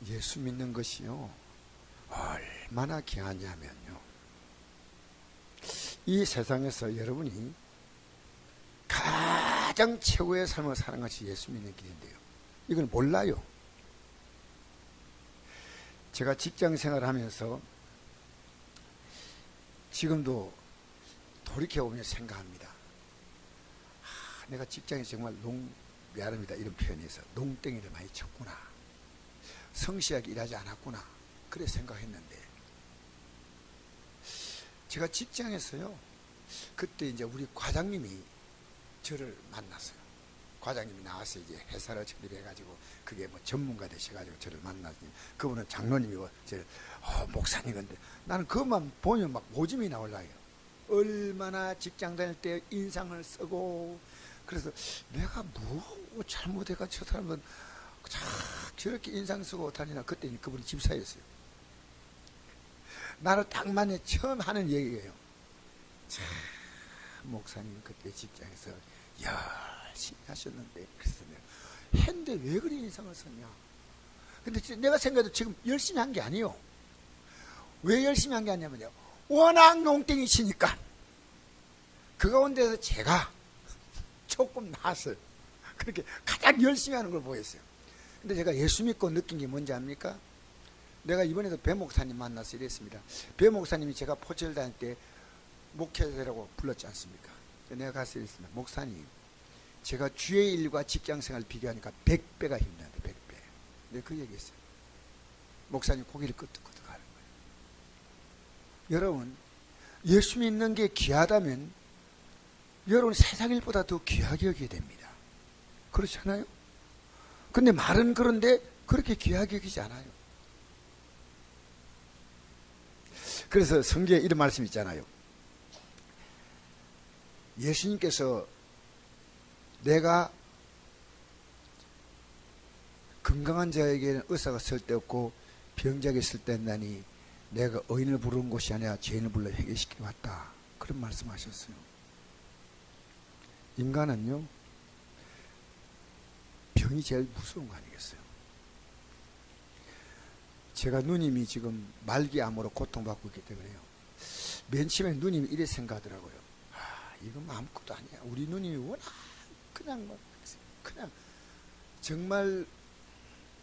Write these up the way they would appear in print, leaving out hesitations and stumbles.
예수 믿는 것이요, 얼마나 귀하냐면요, 이 세상에서 여러분이 가장 최고의 삶을 사는 것이 예수 믿는 길인데요, 이걸 몰라요. 제가 직장 생활을 하면서 지금도 돌이켜보며 생각합니다. 내가 직장에 정말 미안합니다, 이런 표현에서 농땡이를 많이 쳤구나, 성실하게 일하지 않았구나, 그래 생각했는데, 제가 직장에서요, 그때 이제 우리 과장님이 저를 만났어요. 과장님이 나와서 이제 회사를成立해가지고 그게 뭐 전문가 되셔가지고 저를 만났더니, 그분은 장로님이고 저를 목사님. 근데 나는 그것만 보면 막 오줌이 나올라요. 얼마나 직장 다닐 때 인상을 쓰고, 그래서 내가 뭐 잘못해가 저 사람은 저렇게 인상 쓰고 다니나. 그때 그분이 집사였어요. 나를 딱 만나 처음 하는 얘기예요. 참, 목사님 그때 직장에서 열심히 하셨는데, 그래서 내가 했는데 왜 그리 인상을 썼냐. 근데 내가 생각해도 지금 열심히 한 게 아니에요. 왜 열심히 한 게 아니냐면요, 워낙 농땡이시니까 그 가운데서 제가 조금 나았어요. 그렇게 가장 열심히 하는 걸 보였어요. 근데 제가 예수 믿고 느낀 게 뭔지 압니까? 내가 이번에도 배 목사님 만나서 이랬습니다. 배 목사님이 제가 포철 다닐 때 목회자라고 불렀지 않습니까? 내가 가서 이랬습니다. 목사님, 제가 주의 일과 직장생활 비교하니까 100배가 힘든데, 100배. 내가 그 얘기했어요. 목사님 고개를 끄덕끄덕 하는 거예요. 여러분, 예수 믿는 게 귀하다면 여러분 세상 일보다 더 귀하게 여기게 됩니다. 그렇잖아요? 근데 말은 그런데 그렇게 귀하게 여기지 않아요. 그래서 성경에 이런 말씀이 있잖아요. 예수님께서 내가 건강한 자에게는 의사가 쓸데없고 병자에게 쓸데없나니 내가 의인을 부르는 곳이 아니라 죄인을 불러 회개시키러 왔다, 그런 말씀하셨어요. 인간은요, 병이 제일 무서운 거 아니겠어요? 제가 누님이 지금 말기암으로 고통받고 있기 때문에요, 맨 처음에 누님이 이래 생각하더라고요. 이건 아무것도 아니야. 우리 누님이 워낙 그냥 정말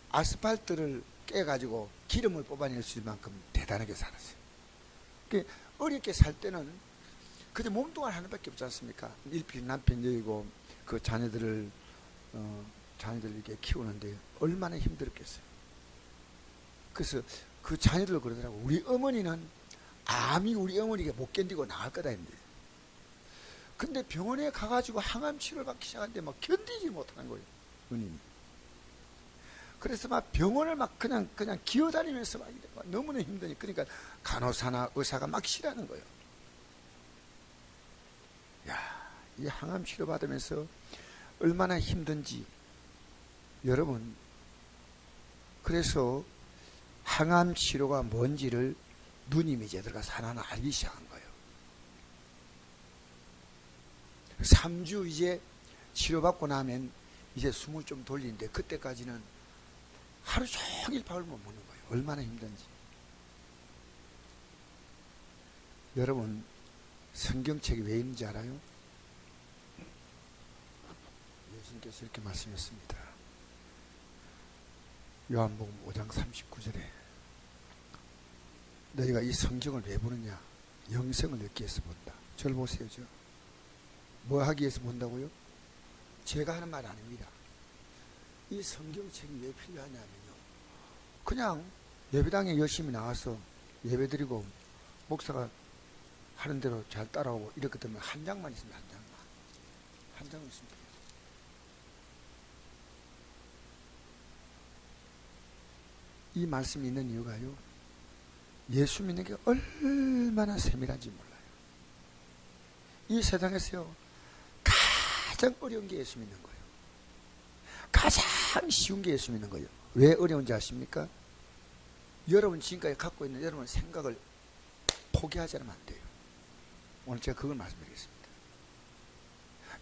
아스팔트를 깨가지고 기름을 뽑아낼 수 있을 만큼 대단하게 살았어요. 어렵게 살 때는 그저 몸뚱아리 하나밖에 없지 않습니까? 일필 남편 여이고 그 자녀들을 이렇게 키우는데 얼마나 힘들었겠어요. 그래서 그 자녀들 그러더라고. 우리 어머니는 암이 우리 어머니가 못 견디고 나을 거다 했는데, 근데 병원에 가가지고 항암 치료를 받기 시작하는데 막 견디지 못하는 거예요, 누님이. 그래서 막 병원을 막 그냥 기어다니면서 막 너무나 힘드니, 그러니까 간호사나 의사가 막 싫어하는 거예요. 이 항암 치료 받으면서 얼마나 힘든지. 여러분, 그래서 항암 치료가 뭔지를 누님이 이제 들어가서 하나하나 알기 시작한 거예요. 3주 이제 치료받고 나면 이제 숨을 좀 돌리는데, 그때까지는 하루 종일 밥을 못 먹는 거예요. 얼마나 힘든지. 여러분, 성경책이 왜 있는지 알아요? 예수님께서 이렇게 말씀했습니다. 요한복음 5장 39절에 너희가 이 성경을 왜 보느냐? 영생을 얻기 위해서 본다. 저를 보세요. 뭐 하기 위해서 본다고요? 제가 하는 말 아닙니다. 이 성경책이 왜 필요하냐면요, 그냥 예배당에 열심히 나와서 예배드리고 목사가 하는 대로 잘 따라오고 이렇게 되면 한 장만 있으면 한 장만 있으면 돼요. 이 말씀이 있는 이유가요, 예수 믿는 게 얼마나 세밀한지 몰라요. 이 세상에서요, 가장 어려운 게 예수 믿는 거예요. 가장 쉬운 게 예수 믿는 거예요. 왜 어려운지 아십니까? 여러분 지금까지 갖고 있는 여러분의 생각을 포기하지 않으면 안 돼요. 오늘 제가 그걸 말씀드리겠습니다.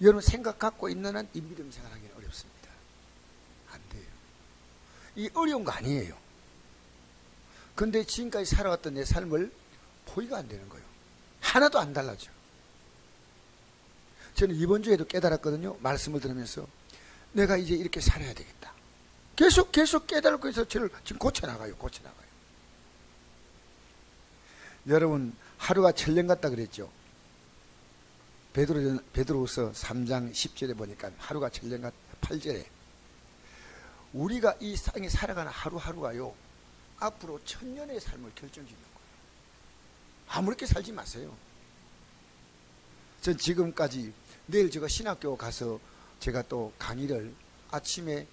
여러분 생각 갖고 있는 한 이 믿음 생활하기는 어렵습니다. 안 돼요. 이 어려운 거 아니에요. 근데 지금까지 살아왔던 내 삶을 포기가 안 되는 거예요. 하나도 안 달라져. 저는 이번 주에도 깨달았거든요. 말씀을 들으면서 내가 이제 이렇게 살아야 되겠다. 계속 깨달고 해서 저를 지금 고쳐나가요. 여러분, 하루가 천년 같다 그랬죠. 베드로후서 3장 10절에 보니까 하루가 천년 같다. 8절에 우리가 이 땅에 살아가는 하루하루가요, 앞으로 천년의 삶을 결정짓는 거예요. 아무렇게 살지 마세요. 전 지금까지 내일 제가 신학교 가서 제가 또 강의를 아침에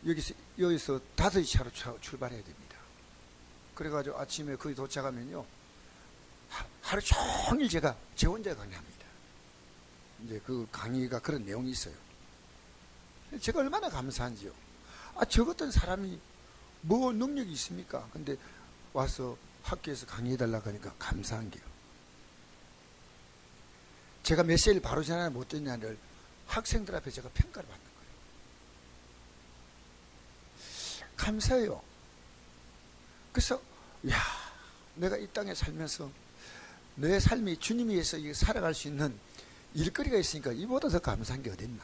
여기서 5시 차로 출발해야 됩니다. 그래가지고 아침에 거기 도착하면요, 하루 종일 제가 제 혼자 강의합니다. 이제 그 강의가 그런 내용이 있어요. 제가 얼마나 감사한지요. 저 같은 사람이 뭐 능력이 있습니까? 근데 와서 학교에서 강의해달라고 하니까 감사한 게요. 제가 메시지를 바로 전하냐 못 듣냐를 학생들 앞에 제가 평가를 받는 거예요. 감사해요. 그래서 내가 이 땅에 살면서 내 삶이 주님에 의해서 살아갈 수 있는 일거리가 있으니까 이보다 더 감사한 게 어딨나.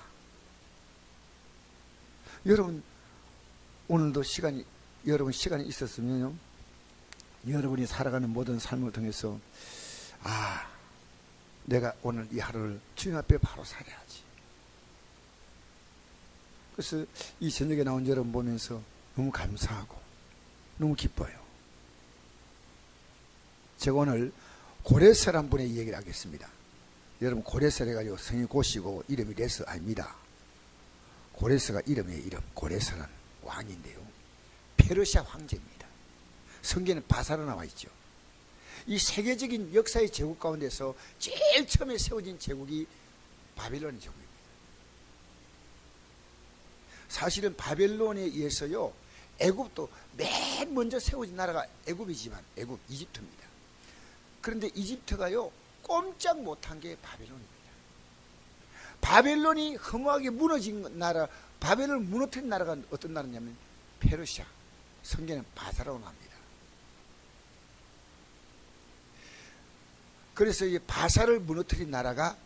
여러분, 오늘도 여러분 시간이 있었으면요, 여러분이 살아가는 모든 삶을 통해서 내가 오늘 이 하루를 주님 앞에 바로 살아야지. 그래서 이 저녁에 나온 여러분 보면서 너무 감사하고 너무 기뻐요. 제가 오늘 고레스란 분의 얘기를 하겠습니다. 여러분, 고레스를 해가지고 성이 고시고 이름이 레스 아닙니다. 고레스가 이름이에요. 이름. 고레스는 왕인데요, 페르시아 황제입니다. 성경에는 바사로 나와 있죠. 이 세계적인 역사의 제국 가운데서 제일 처음에 세워진 제국이 바벨론의 제국입니다. 사실은 바벨론에 의해서요, 애굽도 맨 먼저 세워진 나라가 애굽이지만 이집트입니다. 그런데 이집트가요, 꼼짝 못한 게 바벨론입니다. 바벨론이 허무하게 무너진 나라, 바벨론을 무너뜨린 나라가 어떤 나라냐면 페르시아, 성경에는 바사라고 나옵니다. 그래서 이 바사를 무너뜨린 나라가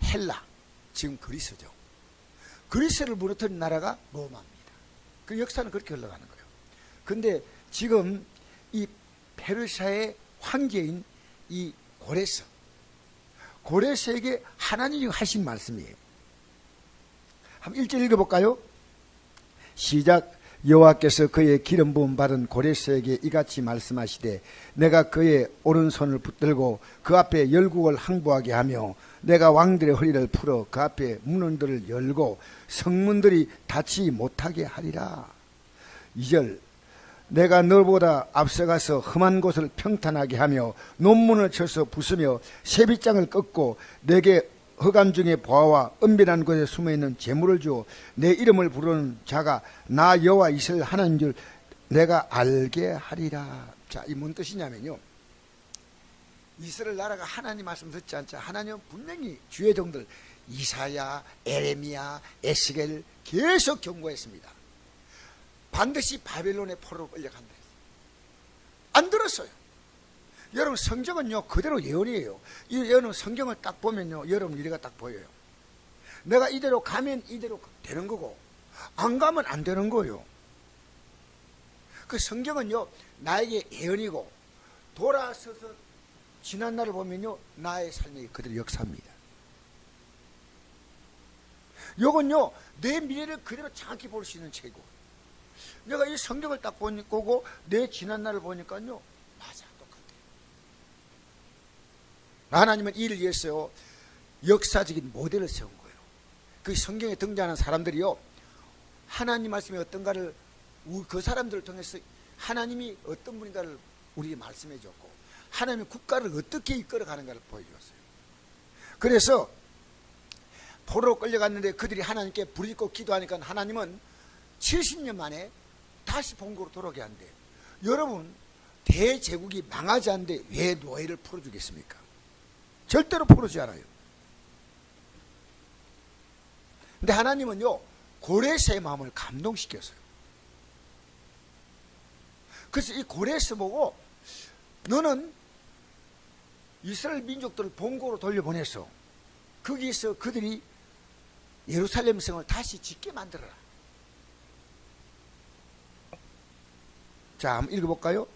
헬라, 지금 그리스죠. 그리스를 무너뜨린 나라가 로마입니다. 그 역사는 그렇게 흘러가는 거예요. 근데 지금 이 페르시아의 황제인 이 고레스에게 하나님이 하신 말씀이에요. 한번 1절 읽어볼까요? 시작. 여호와께서 그의 기름 부음 받은 고레스에게 이같이 말씀하시되 내가 그의 오른손을 붙들고 그 앞에 열국을 항복하게 하며 내가 왕들의 허리를 풀어 그 앞에 문들을 열고 성문들이 닫지 못하게 하리라. 2절. 내가 너보다 앞서가서 험한 곳을 평탄하게 하며 논문을 쳐서 부수며 세빗장을 꺾고 내게 허감 중에 보아와 은밀한 곳에 숨어있는 재물을 주어 내 이름을 부르는 자가 나 여호와 이스라엘 하나님인 줄 내가 알게 하리라. 자, 이 뭔 뜻이냐면요, 이스라엘 나라가 하나님 말씀 듣지 않자 하나님은 분명히 주의 종들 이사야, 에레미야, 에스겔 계속 경고했습니다. 반드시 바벨론의 포로로 끌려간다. 안 들었어요. 여러분, 성경은요 그대로 예언이에요. 여러분 성경을 딱 보면요, 여러분 이래가 딱 보여요. 내가 이대로 가면 이대로 되는 거고 안 가면 안 되는 거예요. 그 성경은요 나에게 예언이고 돌아서서 지난 날을 보면요 나의 삶이 그대로 역사입니다. 요건요 내 미래를 그대로 정확히 볼 수 있는 책이고, 내가 이 성경을 딱 보고 내 지난 날을 보니까요 맞아, 똑같아요. 하나님은 이를 위해서 역사적인 모델을 세운 거예요. 그 성경에 등장하는 사람들이요 하나님 말씀이 어떤가를 그 사람들을 통해서 하나님이 어떤 분인가를 우리에게 말씀해 줬고 하나님이 국가를 어떻게 이끌어가는가를 보여주었어요. 그래서 포로로 끌려갔는데 그들이 하나님께 부르짖고 기도하니까 하나님은 70년 만에 다시 본국으로 돌아오게 한대. 여러분, 대제국이 망하지 않는데 왜 노예를 풀어주겠습니까? 절대로 풀어주지 않아요. 근데 하나님은요 고레스의 마음을 감동시켰어요. 그래서 이 고레스 보고 너는 이스라엘 민족들을 본고로 돌려보냈어. 거기서 그들이 예루살렘 성을 다시 짓게 만들어라. 자, 한번 읽어볼까요?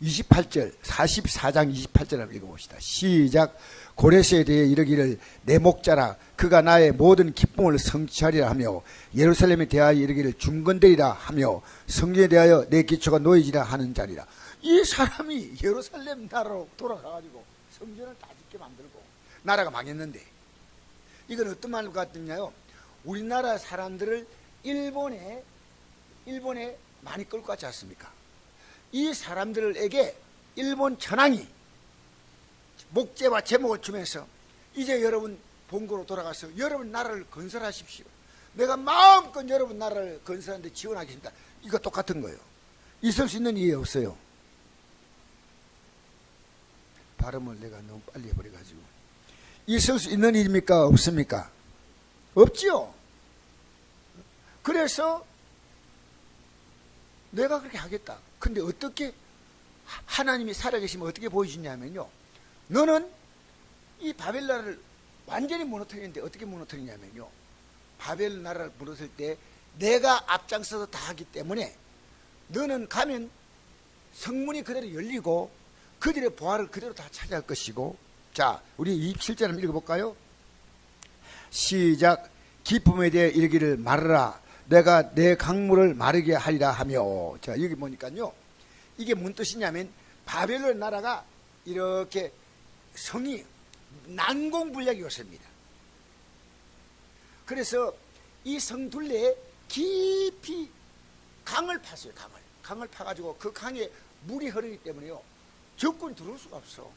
28절, 44장 28절 한번 읽어봅시다. 시작. 고레스에 대해 이르기를 내 목자라 그가 나의 모든 기쁨을 성취하리라 하며 예루살렘에 대하여 이르기를 중건되리라 하며 성전에 대하여 내 기초가 놓이지라 하는 자리라. 이 사람이 예루살렘 나라로 돌아가가지고 성전을 다 짓게 만들고 나라가 망했는데, 이건 어떤 말 같느냐요? 우리나라 사람들을 일본에 많이 끌고 갔지 않습니까? 이 사람들에게 일본 천황이 목재와 제목을 주면서 이제 여러분 본고로 돌아가서 여러분 나라를 건설하십시오. 내가 마음껏 여러분 나라를 건설하는데 지원하겠습니다. 이거 똑같은 거예요. 있을 수 있는 일이 없어요. 발음을 내가 너무 빨리 해버려가지고. 있을 수 있는 일입니까? 없습니까? 없지요. 그래서 내가 그렇게 하겠다. 근데 어떻게 하나님이 살아계시면 어떻게 보여주냐면요, 너는 이 바벨 나라를 완전히 무너뜨리는데 어떻게 무너뜨리냐면요, 바벨 나라를 무너뜨릴 때 내가 앞장서서 다 하기 때문에 너는 가면 성문이 그대로 열리고 그들의 보화를 그대로 다 차지할 것이고. 자, 우리 27절 한번 읽어볼까요? 시작. 기쁨에 대해 이르기를 말하라 내가 내 강물을 마르게 하리라 하며. 자, 여기 보니까요, 이게 무슨 뜻이냐면 바벨론 나라가 이렇게 성이 난공불락이 요셉니다. 그래서 이 성 둘레에 깊이 강을 팠어요. 강을 파가지고 그 강에 물이 흐르기 때문에요, 적군이 들어올 수가 없어.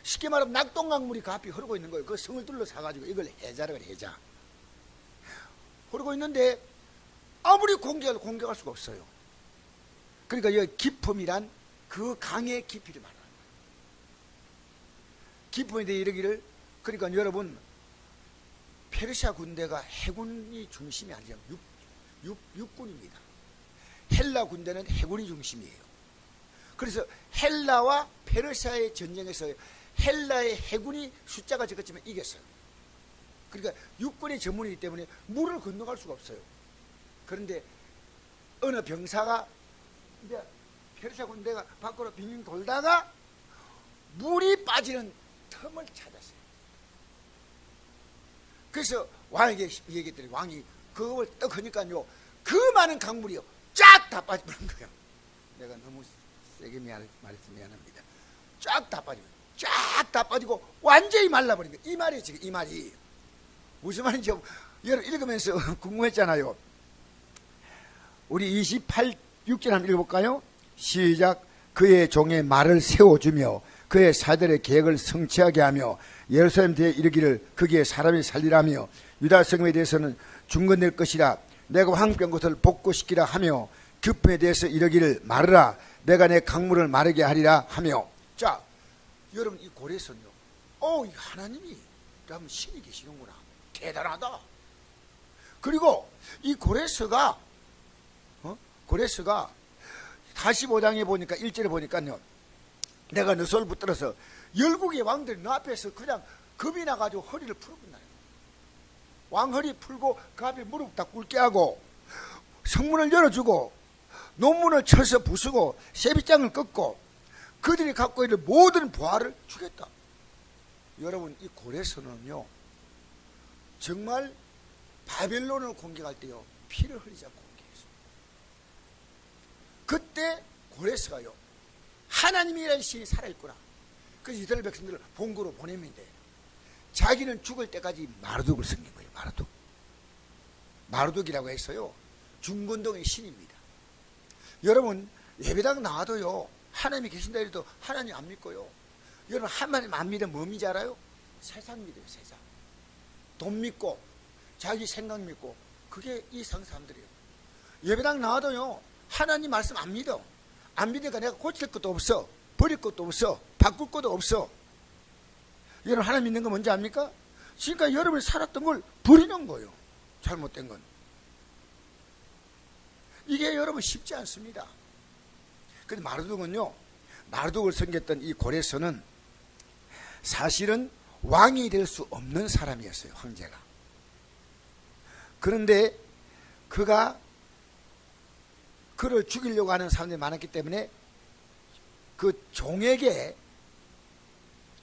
쉽게 말하면 낙동강물이 그 앞에 흐르고 있는 거예요. 그 성을 둘러싸가지고 이걸 해자라 그래, 해자. 흐르고 있는데 아무리 공격할 수가 없어요. 그러니까 이 기품이란 그 강의 깊이를 말하는 거예요. 기품에 대해 이르기를, 그러니까 여러분 페르시아 군대가 해군이 중심이 아니라 육군입니다. 헬라 군대는 해군이 중심이에요. 그래서 헬라와 페르시아의 전쟁에서 헬라의 해군이 숫자가 적었지만 이겼어요. 그러니까 육군의 전문이기 때문에 물을 건너갈 수가 없어요. 그런데 어느 병사가 이제 페르시아 군대가 밖으로 빙빙 돌다가 물이 빠지는 틈을 찾았어요. 그래서 왕에게 얘기했더니 왕이 그걸 떡 하니까요, 그 많은 강물이요 쫙 다 빠져버린 거예요. 내가 너무 세게 말해서 미안합니다. 쫙 다 빠지고 완전히 말라버린 거예요. 이 말이 지금 이 말이 무슨 말인지 여러분 읽으면서 궁금했잖아요. 우리 28, 6절 한번 읽어볼까요? 시작. 그의 종의 말을 세워주며 그의 사들의 계획을 성취하게 하며 예루살렘 대에 이르기를 거기에 사람이 살리라며 유다 성에 대해서는 중건될 것이라 내가 황폐한 곳을 복구시키라 하며 기쁨에 대해서 이르기를 말하라 내가 내 강물을 마르게 하리라 하며. 자, 여러분 이 고레스는요, 이 하나님이 참 신이 계시는구나, 대단하다. 그리고 이 고레스가 45장에 보니까 1절에 보니까요, 내가 너 손을 붙들어서 열국의 왕들이 너 앞에서 그냥 겁이 나가지고 허리를 풀어본다. 왕 허리 풀고 그 앞에 무릎 다 꿇게 하고 성문을 열어주고 논문을 쳐서 부수고 세빗장을 꺾고 그들이 갖고 있는 모든 보화를 주겠다. 여러분 이 고레스는요, 정말 바벨론을 공격할 때요 피를 흘리지 않고 공격했어요. 그때 고레스가요, 하나님이라는 신이 살아있구나. 그래서 이스라엘 백성들을 본고로 보내는데 자기는 죽을 때까지 마르둑을 섬긴 거예요. 마르둑이라고 해서요 중건동의 신입니다. 여러분 예배당 나와도요 하나님이 계신다 해도 하나님 안 믿고요, 여러분 하나님 안 믿으면 뭐 믿지 알아요? 세상 믿어요. 세상 돈 믿고 자기 생각 믿고. 그게 이 사람들이에요. 예배당 나와도요 하나님 말씀 안 믿어. 안 믿으니까 내가 고칠 것도 없어, 버릴 것도 없어, 바꿀 것도 없어. 여러분 하나님 믿는 거 뭔지 압니까? 지금까지 여러분이 살았던 걸 버리는 거예요. 잘못된 건. 이게 여러분 쉽지 않습니다. 근데 마르둑은요, 마르둑을 섬겼던 이 고레스는 사실은 왕이 될 수 없는 사람이었어요. 황제가. 그런데 그가 그를 죽이려고 하는 사람들이 많았기 때문에 그 종에게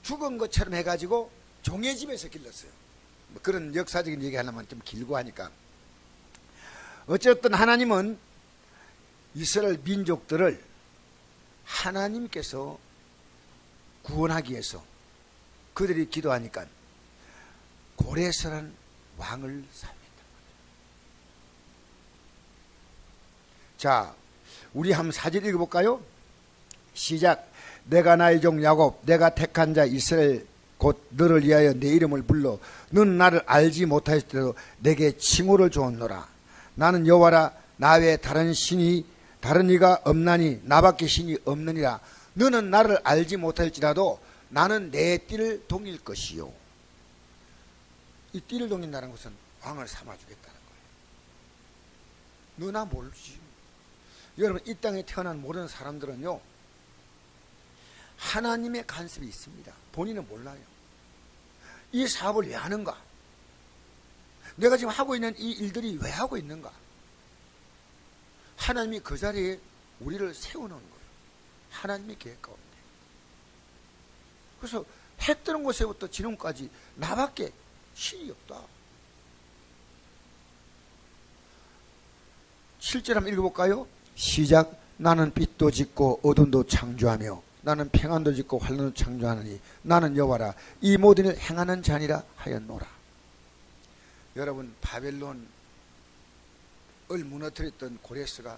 죽은 것처럼 해가지고 종의 집에서 길렀어요. 뭐 그런 역사적인 얘기 하려면 좀 길고 하니까. 어쨌든 하나님은 이스라엘 민족들을 하나님께서 구원하기 위해서 그들이 기도하니까 고레스라는 왕을 삽니다. 자, 우리 한번 4절 읽어볼까요? 시작. 내가 나의 종 야곱, 내가 택한 자 이스라엘 곧 너를 위하여 내 이름을 불러 너는 나를 알지 못하였더라도 내게 칭호를 주었노라. 나는 여호와라. 나 외에 다른 이가 없나니 나밖에 신이 없느니라. 너는 나를 알지 못할지라도 나는 내 띠를 동일 것이요. 이 띠를 동인다는 것은 왕을 삼아주겠다는 거예요. 너나 모르지. 여러분, 이 땅에 태어난 모르는 사람들은요, 하나님의 간섭이 있습니다. 본인은 몰라요. 이 사업을 왜 하는가? 내가 지금 하고 있는 이 일들이 왜 하고 있는가? 하나님이 그 자리에 우리를 세우는 거예요. 하나님의 계획 가운데. 그래서 해 뜨는 곳에부터 지금까지 나밖에 신이 없다. 7절 한번 읽어볼까요? 시작. 나는 빛도 짓고 어둠도 창조하며 나는 평안도 짓고 환란도 창조하느니 나는 여호와라. 이 모든 일 행하는 자니라 하였노라. 여러분, 바벨론을 무너뜨렸던 고레스가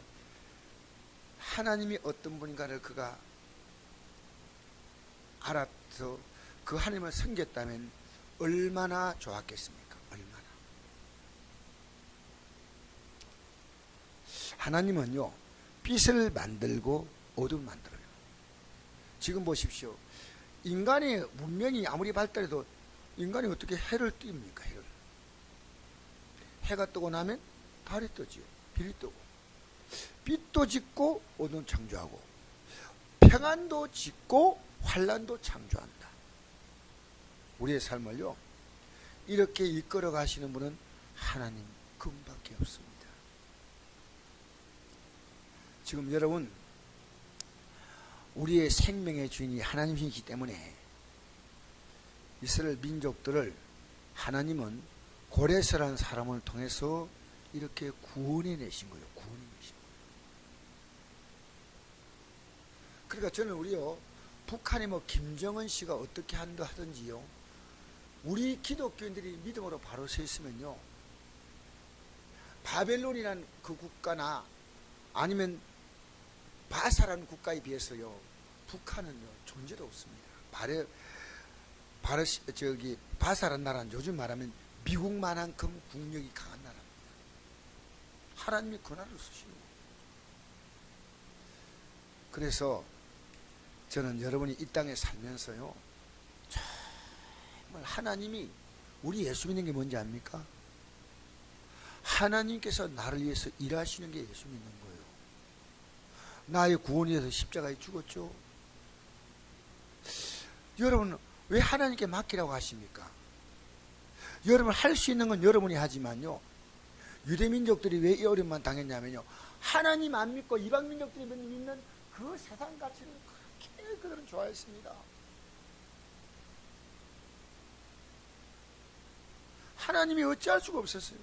하나님이 어떤 분인가를 그가 알아서 그 하나님을 섬겼다면 얼마나 좋았겠습니까? 얼마나. 하나님은요, 빛을 만들고 어둠을 만들어요. 지금 보십시오. 인간의 문명이 아무리 발달해도 인간이 어떻게 해를 띄웁니까? 해를. 해가 뜨고 나면 달이 뜨지요. 별이 뜨고. 빛도 짓고 어둠 창조하고 평안도 짓고 환란도 창조한다. 우리의 삶을요, 이렇게 이끌어 가시는 분은 하나님 그분밖에 없습니다. 지금 여러분, 우리의 생명의 주인이 하나님이시기 때문에 이스라엘 민족들을 하나님은 고레스라는 사람을 통해서 이렇게 구원해 내신 거예요. 구원해 내신 거예요. 그러니까 저는 우리요, 북한의 뭐 김정은 씨가 어떻게 하든지요, 우리 기독교인들이 믿음으로 바로 서 있으면요, 바벨론이라는 그 국가나 아니면 바사라는 국가에 비해서요, 북한은요 존재도 없습니다. 바사라는 나라는 요즘 말하면 미국만한큼 국력이 강한 나라입니다. 하나님이 그 나라를 쓰시는 거예요. 그래서 저는 여러분이 이 땅에 살면서요, 정말 하나님이 우리 예수 믿는 게 뭔지 압니까? 하나님께서 나를 위해서 일하시는 게 예수 믿는 거예요. 나의 구원에 대해서 십자가에 죽었죠. 여러분, 왜 하나님께 맡기라고 하십니까? 여러분, 할 수 있는 건 여러분이 하지만요, 유대민족들이 왜 이 어려움만 당했냐면요, 하나님 안 믿고 이방민족들이 믿는 그 세상 가치를 그렇게 그들은 좋아했습니다. 하나님이 어찌할 수가 없었어요.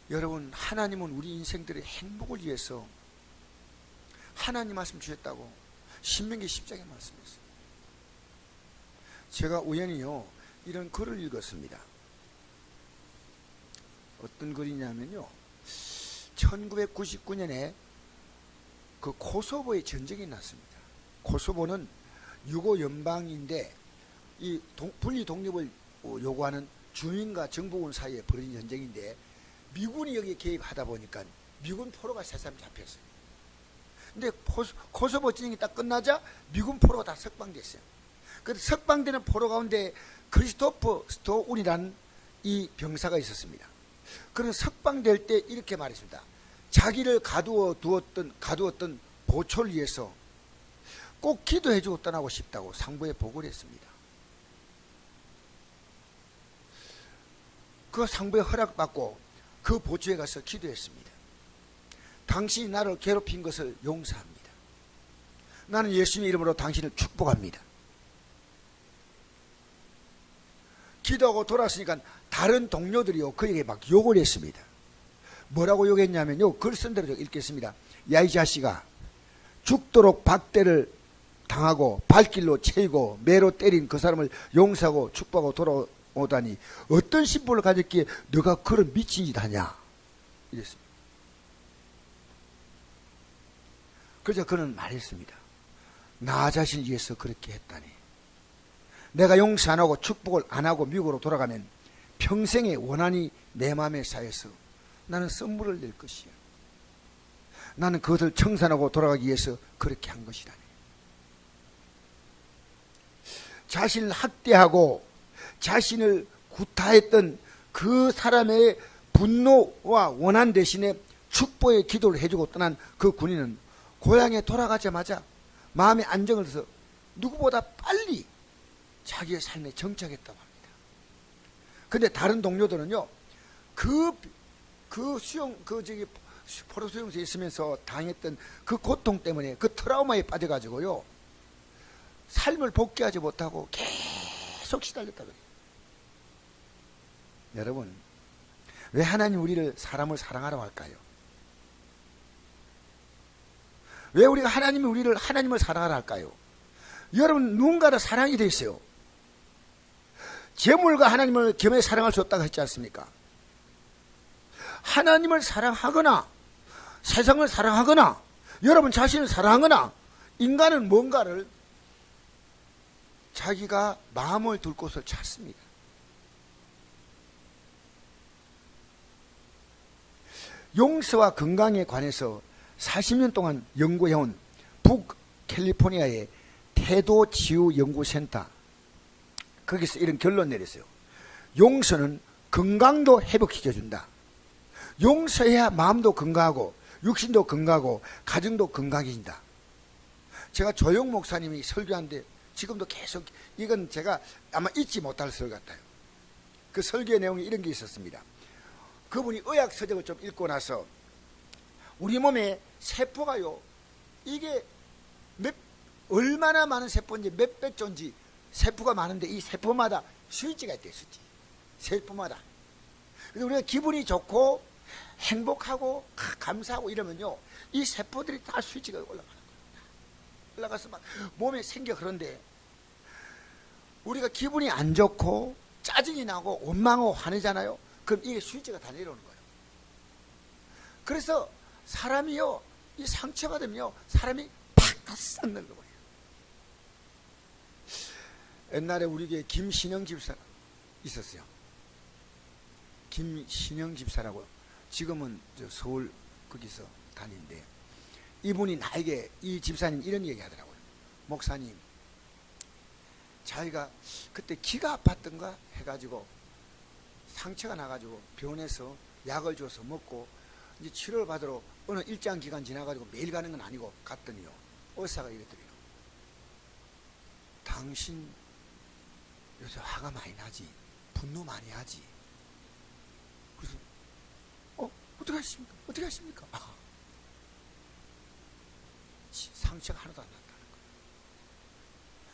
여러분, 하나님은 우리 인생들의 행복을 위해서 하나님 말씀 주셨다고 신명기 10장에 말씀했어요. 제가 우연히요, 이런 글을 읽었습니다. 어떤 글이냐면요, 1999년에 그 코소보의 전쟁이 났습니다. 코소보는 유고 연방인데 이 분리 독립을 요구하는 주민과 정부군 사이에 벌어진 전쟁인데, 미군이 여기에 개입하다 보니까 미군 포로가 3사람 잡혔어요. 근데 코소보 전쟁이 딱 끝나자 미군 포로가 다 석방됐어요. 그 석방되는 포로 가운데 크리스토퍼 스토운이라는 이 병사가 있었습니다. 그는 석방될 때 이렇게 말했습니다. 자기를 가두었던 보초를 위해서 꼭 기도해주고 떠나고 싶다고 상부에 보고를 했습니다. 그 상부에 허락받고 그 보초에 가서 기도했습니다. 당신이 나를 괴롭힌 것을 용서합니다. 나는 예수님의 이름으로 당신을 축복합니다. 기도하고 돌아왔으니까 다른 동료들이요 그에게 막 욕을 했습니다. 뭐라고 욕했냐면요, 글 쓴 대로 읽겠습니다. 야, 이 자식아, 죽도록 박대를 당하고 발길로 채이고 매로 때린 그 사람을 용서하고 축복하고 돌아오다니 어떤 신분을 가졌기에 너가 그런 미친 짓 하냐, 이랬습니다. 그래서 그는 말했습니다. 나 자신을 위해서 그렇게 했다니. 내가 용서 안 하고 축복을 안 하고 미국으로 돌아가면 평생의 원한이 내 마음에 쌓여서 나는 선물을 낼 것이야. 나는 그것을 청산하고 돌아가기 위해서 그렇게 한 것이라니. 자신을 학대하고 자신을 구타했던 그 사람의 분노와 원한 대신에 축복의 기도를 해주고 떠난 그 군인은 고향에 돌아가자마자 마음의 안정을 해서 누구보다 빨리 자기의 삶에 정착했다고 합니다. 근데 다른 동료들은요, 포로 수용소에 있으면서 당했던 그 고통 때문에 그 트라우마에 빠져가지고요, 삶을 복귀하지 못하고 계속 시달렸다고 해요. 여러분, 왜 하나님 우리를 사람을 사랑하라고 할까요? 왜 우리가 하나님을 사랑하라 할까요? 여러분, 누군가를 사랑이 돼 있어요. 재물과 하나님을 겸해 사랑할 수 없다고 했지 않습니까? 하나님을 사랑하거나 세상을 사랑하거나 여러분 자신을 사랑하거나 인간은 뭔가를 자기가 마음을 둘 곳을 찾습니다. 용서와 건강에 관해서 40년 동안 연구해온 북캘리포니아의 태도치유연구센터, 거기서 이런 결론 내렸어요. 용서는 건강도 회복시켜준다. 용서해야 마음도 건강하고 육신도 건강하고 가정도 건강해진다. 제가 조영 목사님이 설교하는데 지금도 계속, 이건 제가 아마 잊지 못할 설교 같아요. 그 설교의 내용에 이런 게 있었습니다. 그분이 의학 서적을 좀 읽고 나서 우리 몸에 세포가요, 이게 얼마나 많은 세포인지 몇백 조인지 세포가 많은데 이 세포마다 스위치가 있대요. 스위치. 세포마다. 그래서 우리가 기분이 좋고 행복하고 감사하고 이러면요, 이 세포들이 다 스위치가 올라가는 거예요. 올라가서 막 몸에 생겨. 그런데 우리가 기분이 안 좋고 짜증이 나고 원망하고 화내잖아요. 그럼 이게 스위치가 다 내려오는 거예요. 그래서 사람이요, 이 상처가 되면요, 사람이 팍 늙어버려요. 옛날에 우리 교회 김신영 집사 있었어요. 김신영 집사라고. 지금은 저 서울 거기서 다니는데, 이분이 나에게, 이 집사님 이런 얘기 하더라고요. 목사님, 자기가 그때 기가 아팠던가 해가지고 상처가 나가지고 병원에서 약을 줘서 먹고 이제 치료를 받으러 어느 일정 기간 지나가지고 매일 가는 건 아니고 갔더니요, 의사가 이랬더래요. 당신 요새 화가 많이 나지, 분노 많이 하지. 그래서 어떻게 하십니까? 상처가 하나도 안 났다는 거예요.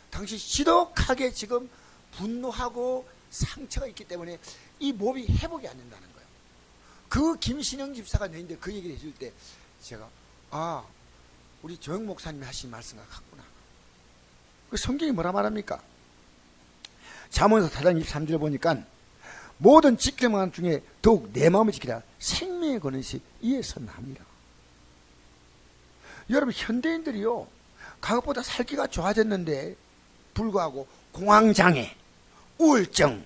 당신 지독하게 지금 분노하고 상처가 있기 때문에 이 몸이 회복이 안 된다는 거예요. 그 김신영 집사가 내는데 그 얘기를 해줄 때 제가, 우리 조영 목사님이 하신 말씀과 같구나. 그 성경이 뭐라 말합니까? 잠언서 4장 23절을 보니까 모든 지켜만 중에 더욱 내 마음을 지키라. 생명의 거는시 이에 선함이라. 여러분, 현대인들이요, 과거보다 살기가 좋아졌는데 불구하고 공황장애, 우울증,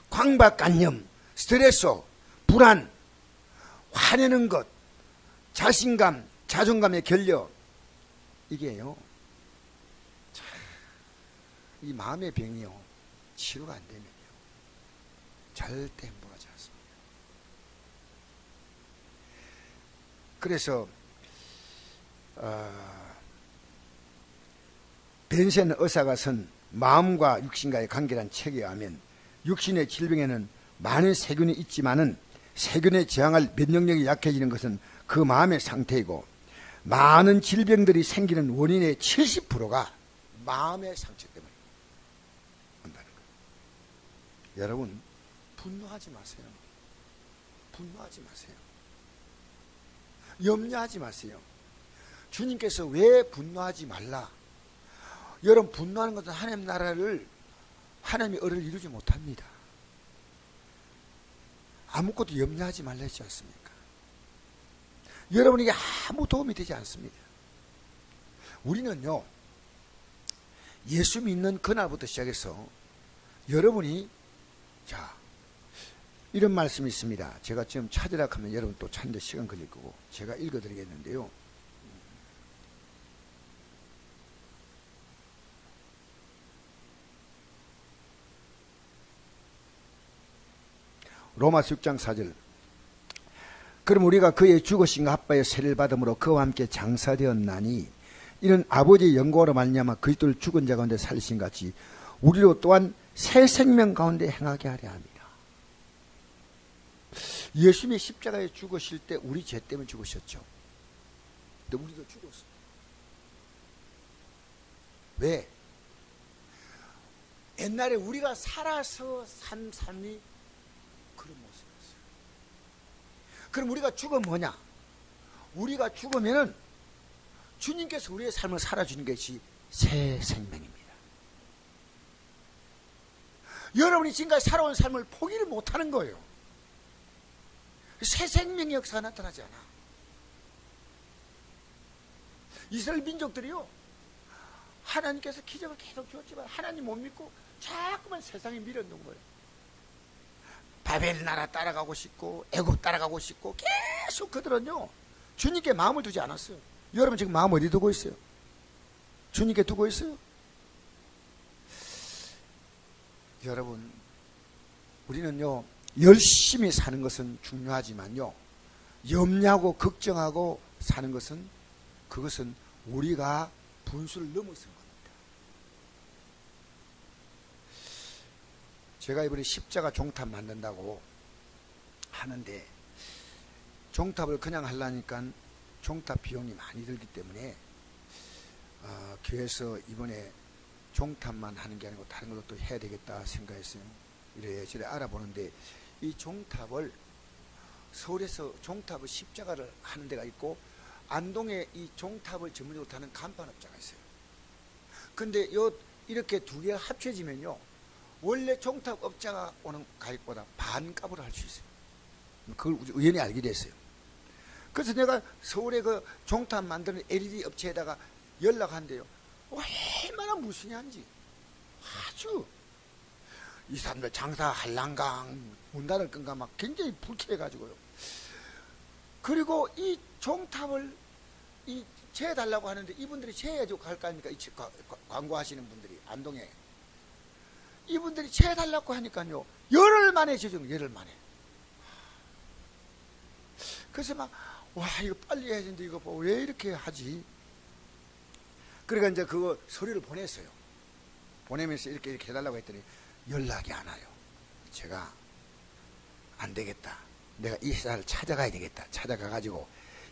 강박관념, 스트레스, 불안, 화내는 것, 자신감, 자존감의 결여, 이게요, 이 마음의 병이요, 치료가 안 되면요, 절대 행복하지 않습니다. 그래서 벤센 의사가 쓴 마음과 육신과의 관계란 책에 의하면 육신의 질병에는 많은 세균이 있지만은 세균에 저항할 면역력이 약해지는 것은 그 마음의 상태이고 많은 질병들이 생기는 원인의 70%가 마음의 상처 때문에 온다는 거예요. 여러분 분노하지 마세요. 분노하지 마세요. 염려하지 마세요. 주님께서 왜 분노하지 말라? 여러분 분노하는 것은 하나님 나라를 하나님의 의를 이루지 못합니다. 아무것도 염려하지 말라 했지 않습니까? 여러분에게 아무 도움이 되지 않습니다. 우리는요 예수 믿는 그날부터 시작해서 여러분이 자 이런 말씀이 있습니다. 제가 지금 찾으라 하면 여러분 또 찾는데 시간 걸릴 거고 제가 읽어드리겠는데요. 로마서 6장 4절. 그럼 우리가 그의 죽으심과 합하여 세를 받음으로 그와 함께 장사되었나니 이는 아버지의 영광으로 말미암아 그리스도를 죽은 자 가운데 살리신 같이 우리로 또한 새 생명 가운데 행하게 하려 합니다. 예수님이 십자가에 죽으실 때 우리 죄 때문에 죽으셨죠. 근데 우리도 죽었어요. 왜? 옛날에 우리가 살아서 산 삶이 그런 모습이었어요. 그럼 우리가 죽으면 뭐냐? 우리가 죽으면은 주님께서 우리의 삶을 살아주는 것이 새 생명입니다. 여러분이 지금까지 살아온 삶을 포기를 못하는 거예요. 새 생명의 역사가 나타나지 않아. 이스라엘 민족들이요 하나님께서 기적을 계속 주었지만 하나님 못 믿고 자꾸만 세상에 밀어넣은 거예요. 바벨 나라 따라가고 싶고 애굽 따라가고 싶고 계속 그들은요 주님께 마음을 두지 않았어요. 여러분 지금 마음 어디 두고 있어요? 주님께 두고 있어요? 여러분 우리는요 열심히 사는 것은 중요하지만요 염려하고 걱정하고 사는 것은 그것은 우리가 분수를 넘어선 겁니다. 제가 이번에 십자가 종탑 만든다고 하는데 종탑을 그냥 하려니까 종탑 비용이 많이 들기 때문에 교회에서 이번에 종탑만 하는 게 아니고 다른 것도 해야 되겠다 생각했어요. 이래저래 알아보는데 이 종탑을 서울에서 종탑을 십자가를 하는 데가 있고 안동에 이 종탑을 전문적으로 타는 간판업자가 있어요. 근데 이렇게 두 개가 합쳐지면요 원래 종탑 업자가 오는 가격보다 반값으로 할 수 있어요. 그걸 우연히 알게 됐어요. 그래서 내가 서울에 그 종탑 만드는 LED 업체에다가 연락한대요. 얼마나 무순한지 아주 이 사람들 장사할랑강 문 닫을 건가 막 굉장히 불쾌해가지고요. 그리고 이 종탑을 재해달라고 하는데 이분들이 재해가지고 갈 거 아닙니까? 광고하시는 분들이 안동에 이분들이 재해달라고 하니까요 열흘 만에 재정 열흘 만에. 그래서 막 와 이거 빨리 해야 되는데 이거 뭐 왜 이렇게 하지? 그러니까 이제 그거 서류를 보냈어요. 보내면서 이렇게 해달라고 했더니 연락이 안 와요. 제가 안 되겠다. 내가 이 회사를 찾아가야 되겠다. 찾아가가지고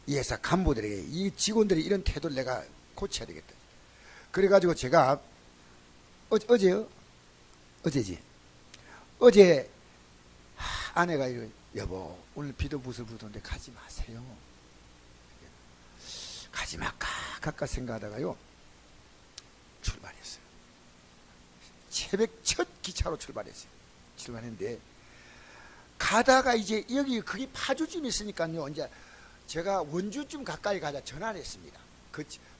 이 회사 간부들에게 이 직원들이 이런 태도를 내가 고쳐야 되겠다. 그래가지고 제가 어제지. 어제 아내가 이거 여보 오늘 비도 부슬부슬한데 가지 마세요. 가지 말까 생각하다가요 출발했어요. 새벽 첫 기차로 출발했는데 가다가 이제 여기 그게 파주쯤 있으니까요 이제 제가 원주쯤 가까이 가자 전화를 했습니다.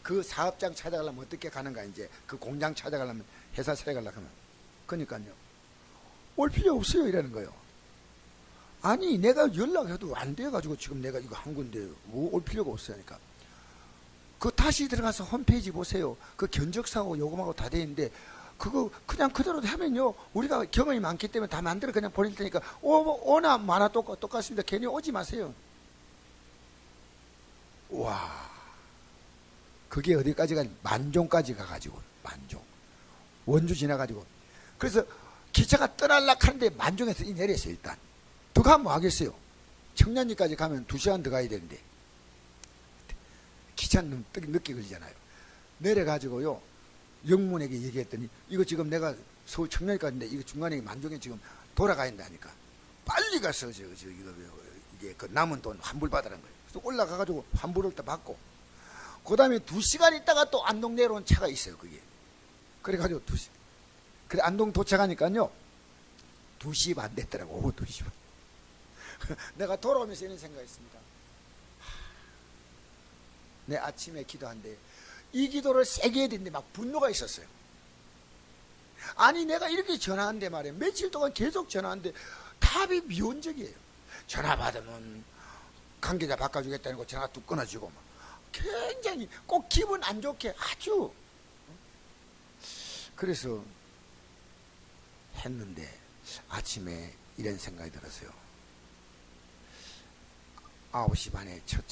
그 사업장 찾아가려면 어떻게 가는가 이제 그 공장 찾아가려면 회사 찾아가려면 그러니까요 올 필요 없어요 이라는 거예요. 아니 내가 연락해도 안 돼가지고 지금 내가 이거 한 건데 뭐 올 필요가 없으니까 그 다시 들어가서 홈페이지 보세요. 그 견적사하고 요금하고 다 돼 있는데 그거 그냥 그대로 하면요, 우리가 경험이 많기 때문에 다 만들어 그냥 버릴 테니까 오나 마나 똑같습니다. 괜히 오지 마세요. 와, 그게 어디까지 가? 만종까지 가가지고, 만종 원주 지나가지고. 그래서 기차가 떠날락 하는데 만종에서 내렸어요. 일단 더 가면 뭐 하겠어요? 청량리까지 가면 2시간 더 가야 되는데 기차는 늦게 걸리잖아요. 내려가지고요, 영문에게 얘기했더니 이거 지금 내가 서울 청량리까지인데 이거 중간에 만종에 지금 돌아가야 한다니까 빨리 가서 이게 그 남은 돈 환불받으라는 거예요. 그래서 올라가가지고 환불을 또 받고, 그 다음에 2시간 있다가 또 안동 내려온 차가 있어요. 그게 그래가지고 2시, 그래 안동 도착하니까요 2시 반 됐더라고. 오후 2시 반. 내가 돌아오면서 이런 생각했습니다. 내 아침에 기도한데 이 기도를 세게 해야 되는데 막 분노가 있었어요. 아니 내가 이렇게 전화한데 말이에요, 며칠 동안 계속 전화하는데 답이 미온적이에요. 전화 받으면 관계자 바꿔주겠다는 거 전화가 뚝 끊어지고 막 굉장히 꼭 기분 안 좋게 아주. 그래서 했는데 아침에 이런 생각이 들었어요. 9시 반에 첫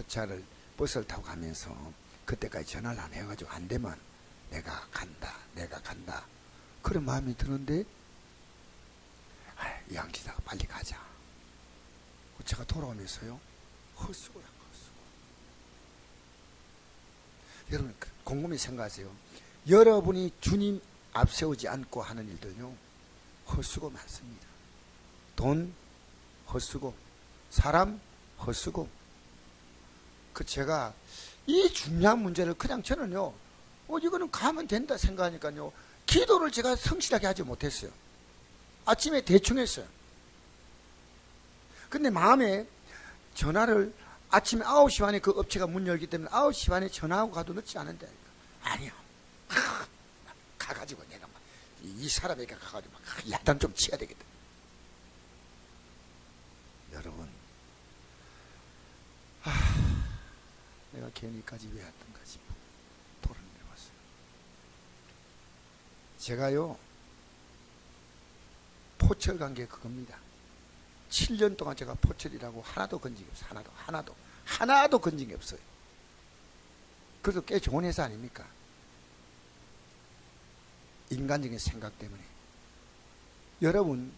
차를 버스를 타고 가면서 그때까지 전화를 안 해가지고 안 되면 내가 간다 그런 마음이 드는데, 양치다가 빨리 가자. 제가 돌아오면서요 헛수고라. 여러분 곰곰이 생각하세요. 여러분이 주님 앞세우지 않고 하는 일들요 헛수고 많습니다. 돈 헛수고, 사람 헛수고. 제가 이 중요한 문제를 그냥 저는요 이거는 가면 된다 생각하니까요 기도를 제가 성실하게 하지 못했어요. 아침에 대충 했어요. 근데 마음에 전화를 아침에 9시 반에 그 업체가 문 열기 때문에 9시 반에 전화하고 가도 늦지 않은데, 아니요, 가가지고 내가 막 이 사람에게 가가지고 막 야단 좀 치야 되겠다. 여러분, 내가 괜히까지 왜 왔던가 싶어 토론을 해봤어요. 제가요 포철 관계 그겁니다. 7년 동안 제가 포철이라고 하나도 건진 게 없어요. 하나도 건진 게 없어요. 그래도 꽤 좋은 회사 아닙니까? 인간적인 생각 때문에. 여러분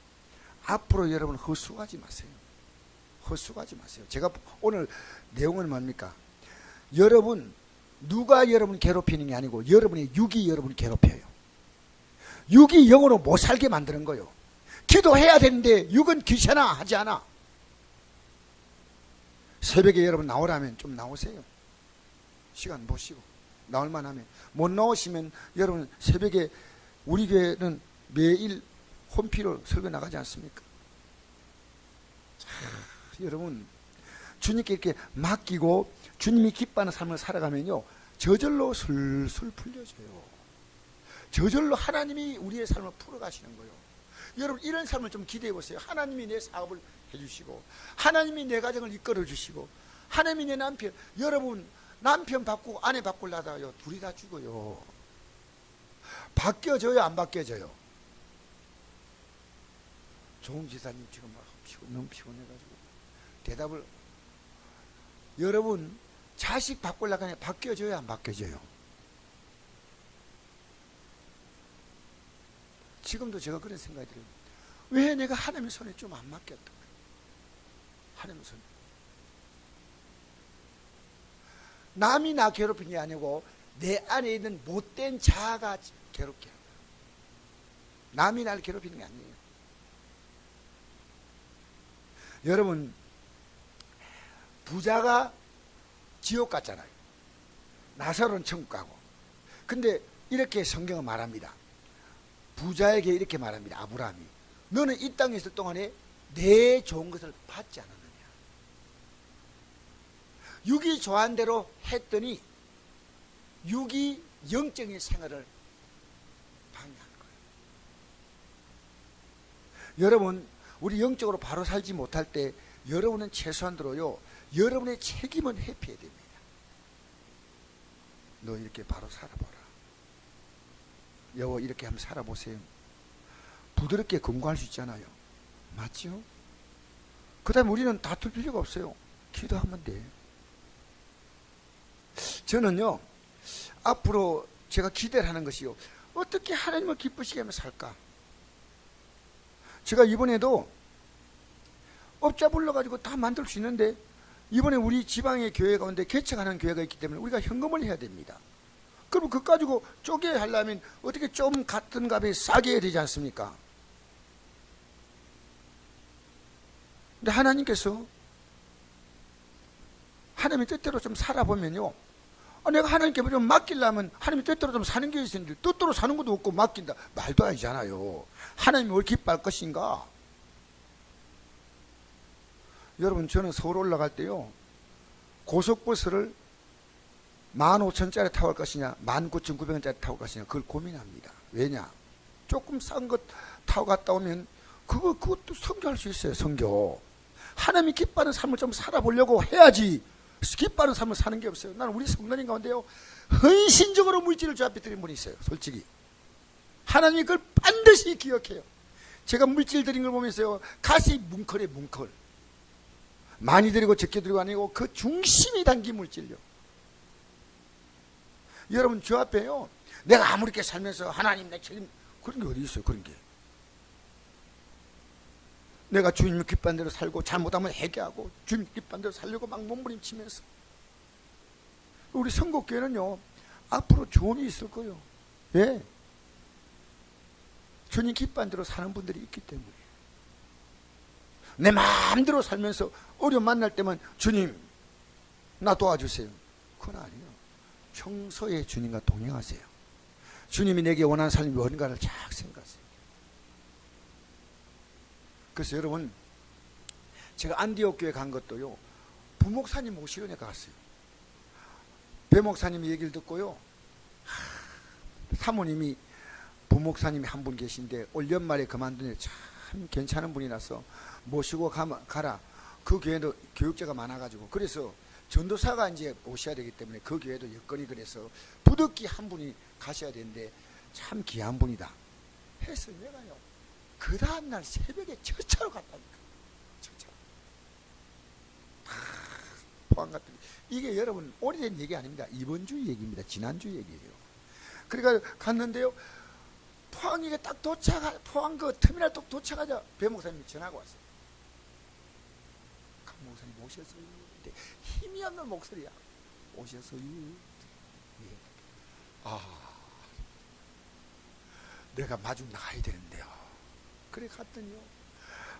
앞으로 여러분 헛수고하지 마세요. 헛수고하지 마세요. 제가 오늘 내용은 뭡니까? 여러분 누가 여러분 괴롭히는 게 아니고 여러분의 육이 여러분 괴롭혀요. 육이 영으로 못 살게 만드는 거예요. 기도해야 되는데 육은 귀찮아 하지 않아. 새벽에 여러분 나오라면 좀 나오세요. 시간 보시고 나올만 하면. 못 나오시면 여러분 새벽에 우리 교회는 매일 홈피로 설교 나가지 않습니까? 여러분 주님께 이렇게 맡기고 주님이 기뻐하는 삶을 살아가면요 저절로 술술 풀려져요. 저절로 하나님이 우리의 삶을 풀어가시는 거예요. 여러분 이런 삶을 좀 기대해 보세요. 하나님이 내 사업을 해주시고 하나님이 내 가정을 이끌어 주시고 하나님이 내 남편, 여러분 남편 바꾸고 아내 바꾸려다가요 둘이 다 죽어요. 바뀌어져요 안 바뀌어져요? 좋은 지사님 지금 막 너무 피곤해가지고 대답을, 여러분 자식 바꾸려고 하면 바뀌어져요 안 바뀌어져요? 지금도 제가 그런 생각이 들어요. 왜 내가 하나님의 손에 좀 안 맡겼던 거예요? 하나님의 손에. 남이 나 괴롭힌 게 아니고 내 안에 있는 못된 자아가 괴롭게 하는 거예요. 남이 나를 괴롭히는 게 아니에요. 여러분 부자가 지옥 갔잖아요. 나사로는 천국 가고. 근데 이렇게 성경은 말합니다. 부자에게 이렇게 말합니다. 아브라함이 너는 이 땅에 있을 동안에 내 좋은 것을 받지 않았느냐. 육이 좋아한 대로 했더니 육이 영적인 생활을 방해하는 거예요. 여러분 우리 영적으로 바로 살지 못할 때 여러분은 최소한으로요 여러분의 책임은 회피해야 됩니다. 너 이렇게 바로 살아보라. 여보 이렇게 한번 살아보세요. 부드럽게 금고할 수 있잖아요. 맞죠? 그 다음에 우리는 다툴 필요가 없어요. 기도하면 돼. 저는요, 앞으로 제가 기대를 하는 것이요, 어떻게 하나님을 기쁘시게 하며 살까? 제가 이번에도 업자 불러가지고 다 만들 수 있는데, 이번에 우리 지방의 교회 가운데 개척하는 교회가 있기 때문에 우리가 현금을 해야 됩니다. 그럼 그거 가지고 쪼개 하려면 어떻게 좀 같은 값에 싸게 해야 되지 않습니까? 근데 하나님께서 하나님의 뜻대로 좀 살아보면요, 내가 하나님께 좀 맡기려면 하나님의 뜻대로 좀 사는 게 있는데 뜻대로 사는 것도 없고 맡긴다, 말도 아니잖아요. 하나님이 뭘 기뻐할 것인가? 여러분, 저는 서울 올라갈 때요, 고속버스를 15,000원짜리 타고 갈 것이냐 19,900원짜리 타고 갈 것이냐, 그걸 고민합니다. 왜냐? 조금 싼 것 타고 갔다 오면 그것도 성교할 수 있어요. 성교. 하나님이 기뻐하는 삶을 좀 살아보려고 해야지, 기뻐하는 삶을 사는 게 없어요. 나는 우리 성도님 가운데요, 헌신적으로 물질을 주 앞에 드린 분이 있어요. 솔직히 하나님이 그걸 반드시 기억해요. 제가 물질 드린 걸 보면서요, 가슴이 뭉클해. 뭉클. 많이 드리고 적게 드리고 아니고 그 중심이 담긴 물질요. 여러분, 주 앞에요, 내가 아무리 이렇게 살면서 하나님 내 책임, 그런 게 어디 있어요. 그런 게. 내가 주님 기뻐하는 대로 살고 잘못하면 회개하고 주님 기뻐하는 대로 살려고 막 몸부림치면서. 우리 선곡교회는요, 앞으로 좋은 일이 있을 거예요. 예. 주님 기뻐하는 대로 사는 분들이 있기 때문에. 내 마음대로 살면서 어려움 만날 때만 주님 나 도와주세요, 그건 아니에요. 평소에 주님과 동행하세요. 주님이 내게 원하는 삶이 뭔가를 잘 생각하세요. 그래서 여러분, 제가 안디옥 교회 간 것도요, 부목사님 모시러 내가 갔어요. 배목사님이 얘기를 듣고요, 사모님이 부목사님이 한 분 계신데 올 연말에 그만두니 참 괜찮은 분이라서 모시고 가라. 그 교회도 교육자가 많아가지고, 그래서 전도사가 이제 오셔야 되기 때문에 그 교회도 여건이 그래서 부득이 한 분이 가셔야 되는데 참 귀한 분이다 해서 내가요, 그 다음날 새벽에 첫차로 갔다니까. 첫차로. 포항 갔더니, 이게 여러분 오래된 얘기 아닙니다. 이번 주 얘기입니다. 지난주 얘기예요. 그러니까 갔는데요, 포항에 딱 포항 그 터미널 딱 도착하자 배 목사님이 전화가 왔어요. 강 목사님 오셨어요. 힘이 없는 목소리야. 오셨어요. 예. 내가 마주 나가야 되는데요. 그래 갔더니요,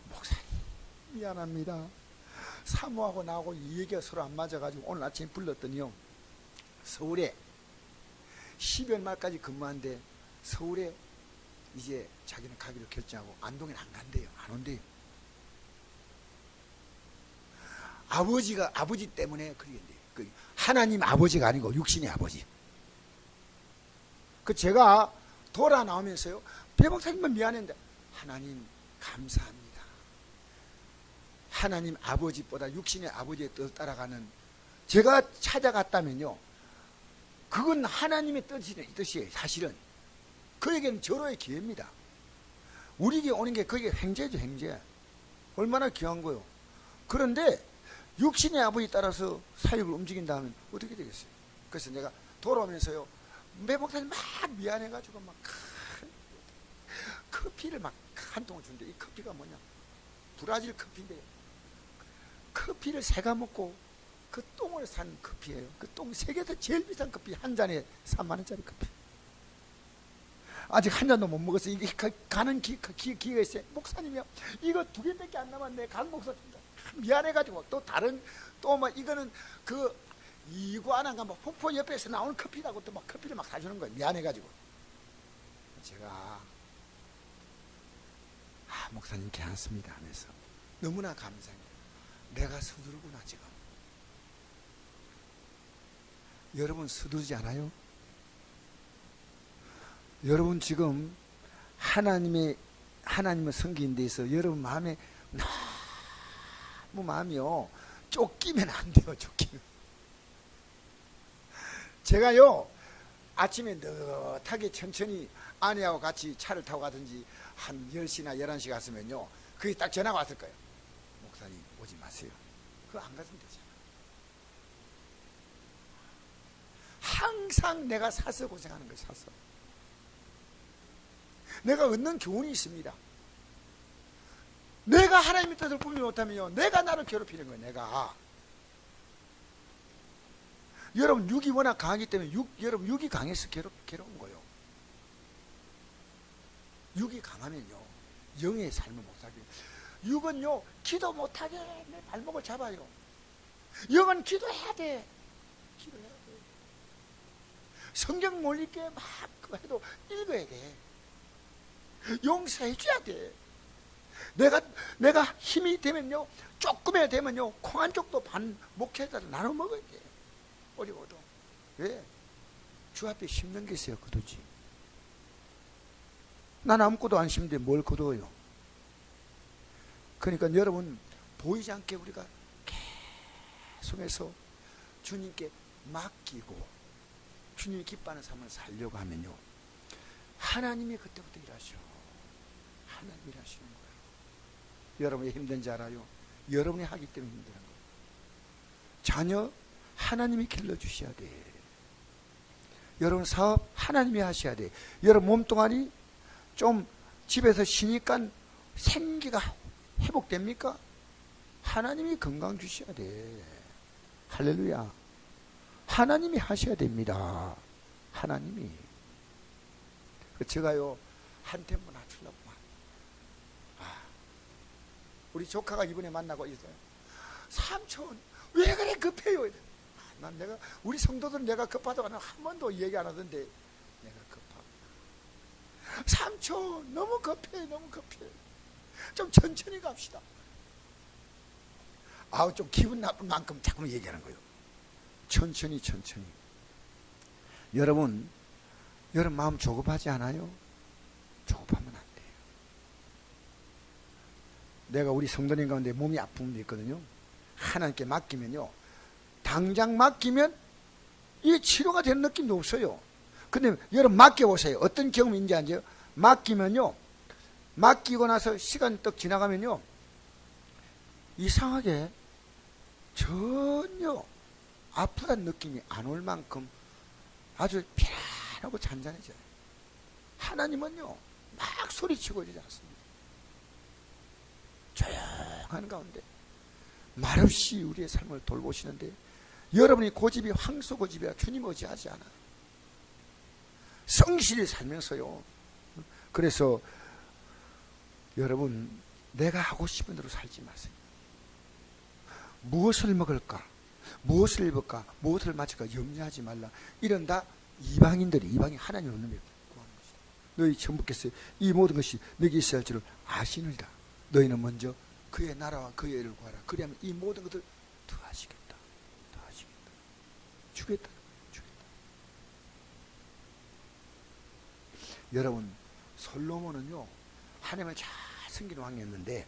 목사님 미안합니다. 사모하고 나하고 이 얘기가 서로 안 맞아가지고 오늘 아침에 불렀더니요, 서울에 12월 말까지 근무한데 서울에 이제 자기는 가기로 결정하고 안동에는 안 간대요. 안 온대요. 아버지 때문에 그러겠네요. 그 하나님 아버지가 아니고 육신의 아버지. 그 제가 돌아 나오면서요, 배 목사님만 미안했는데 하나님 감사합니다. 하나님 아버지보다 육신의 아버지의 뜻을 따라가는 제가 찾아갔다면요, 그건 하나님의 뜻이에요. 사실은 그에게는 절호의 기회입니다. 우리에게 오는 게 그게 횡재죠. 횡재. 얼마나 귀한 거요. 그런데 육신의 아버지 따라서 사역을 움직인다면 어떻게 되겠어요? 그래서 내가 돌아오면서요, 매 목사님 막 미안해가지고 막 커피를 막 한 통을 주는데, 이 커피가 뭐냐, 브라질 커피인데 커피를 새가 먹고 그 똥을 산 커피예요. 그 똥 세계에서 제일 비싼 커피 한 잔에 3만 원짜리 커피. 아직 한 잔도 못 먹었어요. 이게 가는 기회가 있어요. 목사님이요, 이거 2개밖에 안 남았네. 강 목사 미안해가지고 또 다른 또 막 이거는 그 이구아나가 막 폭포 옆에서 나오는 커피라고 또 막 커피를 막 사주는 거예요. 미안해가지고. 제가 목사님 괜찮습니다 하면서 너무나 감사해요. 내가 서두르구나 지금. 여러분 서두르지 않아요? 여러분 지금 하나님의 섬기는 데서 여러분 마음에 너무 마음이요, 쫓기면 안 돼요. 쫓기면. 제가요 아침에 느긋하게 천천히 아내하고 같이 차를 타고 가든지 한 10시나 11시 갔으면요, 그게 딱 전화가 왔을 거예요. 목사님 오지 마세요. 그거 안 갔으면 되잖아. 항상 내가 사서 고생하는 거예요. 사서 내가 얻는 교훈이 있습니다. 내가 하나님의 뜻을 꾸미지 못하면요, 내가 나를 괴롭히는 거예요. 내가. 여러분 육이 워낙 강하기 때문에 여러분 육이 강해서 괴로운 거예요. 육이 강하면요 영의 삶을 못 살게. 육은요 기도 못하게 내 발목을 잡아요. 영은 기도해야 돼. 기도해야 돼. 성경 못 읽게 막 해도 읽어야 돼. 용서해 줘야 돼. 내가 힘이 되면요, 조금이나 되면요, 콩 한 쪽도 반 목회자로 나눠 먹어야 돼. 어려워도. 왜? 주 앞에 심는 게 있어요. 거두지. 난 아무것도 안 심는데 뭘 거두어요? 그러니까 여러분, 보이지 않게 우리가 계속해서 주님께 맡기고 주님이 기뻐하는 삶을 살려고 하면요, 하나님이 그때부터 일하셔. 하나님이 일하시는 거예요. 여러분이 힘든지 알아요? 여러분이 하기 때문에 힘든 거예요. 자녀 하나님이 길러주셔야 돼. 여러분 사업 하나님이 하셔야 돼. 여러분 몸뚱아리 좀 집에서 쉬니까 생기가 회복됩니까? 하나님이 건강 주셔야 돼. 할렐루야. 하나님이 하셔야 됩니다. 하나님이. 제가요 한 템포 낮추려고만. 우리 조카가 이번에 만나고 있어요. 삼촌 왜 그래 급해요? 난 우리 성도들은 내가 급하다고 한 번도 얘기 안 하던데 내가 급하다. 삼촌 너무 급해. 너무 급해. 좀 천천히 갑시다. 아우 좀 기분 나쁜 만큼 자꾸 얘기하는 거예요. 천천히. 여러분 마음 조급하지 않아요? 조급하면 안 돼요. 내가 우리 성도님 가운데 몸이 아픈 분도 있거든요. 하나님께 맡기면요, 당장 맡기면 이게 치료가 되는 느낌도 없어요. 근데 여러분 맡겨보세요. 어떤 경험인지 아세요? 맡기면요, 맡기고 나서 시간이 떡 지나가면요, 이상하게 전혀 아프다는 느낌이 안 올 만큼 아주 편안하고 잔잔해져요. 하나님은요 막 소리치고 이러지 않습니다. 조용한 가운데 말없이 우리의 삶을 돌보시는데, 여러분이 고집이 황소고집이라 주님 의지하지 않아. 성실히 살면서요. 그래서 여러분 내가 하고 싶은 대로 살지 마세요. 무엇을 먹을까, 무엇을 입을까, 무엇을 마실까 염려하지 말라. 이런 다 이방인 하나님 없는 데 구하는 것이다. 너희 천부께서 이 모든 것이 너에게 있어야 할 줄을 아시느니라. 너희는 먼저 그의 나라와 그의 의를 구하라. 그리하면 이 모든 것을 더하시겠다. 주겠다. 여러분 솔로몬은요 하나님을 잘 섬기는 왕이었는데,